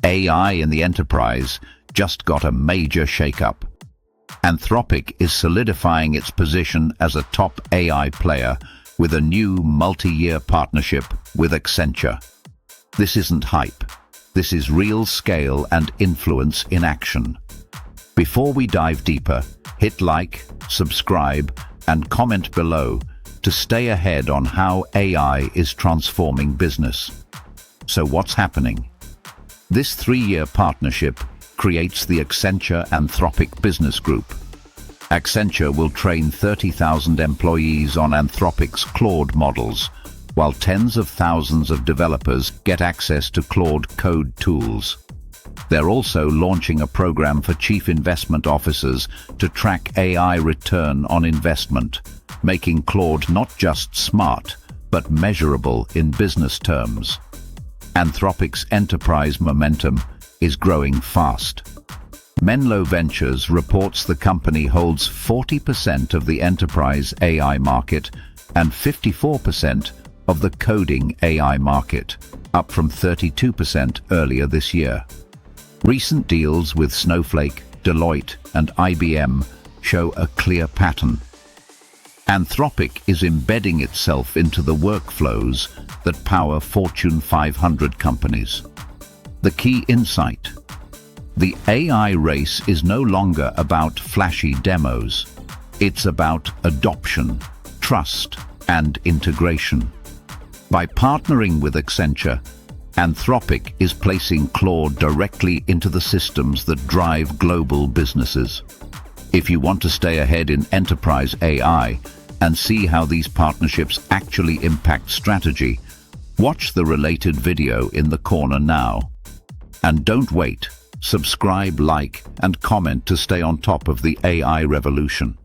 AI in the enterprise just got a major shakeup. Anthropic is solidifying its position as a top AI player with a new multi-year partnership with Accenture. This isn't hype. This is real scale and influence in action. Before we dive deeper, hit like, subscribe, and comment below to stay ahead on how AI is transforming business. So what's happening? This 3-year partnership creates the Accenture Anthropic Business Group. Accenture will train 30,000 employees on Anthropic's Claude models, while tens of thousands of developers get access to Claude Code tools. They're also launching a program for chief investment officers to track AI return on investment, making Claude not just smart, but measurable in business terms. Anthropic's enterprise momentum is growing fast. Menlo Ventures reports the company holds 40% of the enterprise AI market and 54% of the coding AI market, up from 32% earlier this year. Recent deals with Snowflake, Deloitte, and IBM show a clear pattern. Anthropic is embedding itself into the workflows that power Fortune 500 companies. The key insight: the AI race is no longer about flashy demos. It's about adoption, trust, and integration. By partnering with Accenture, Anthropic is placing Claude directly into the systems that drive global businesses. If you want to stay ahead in enterprise AI and see how these partnerships actually impact strategy, watch the related video in the corner now. And don't wait. Subscribe, like, and comment to stay on top of the AI revolution.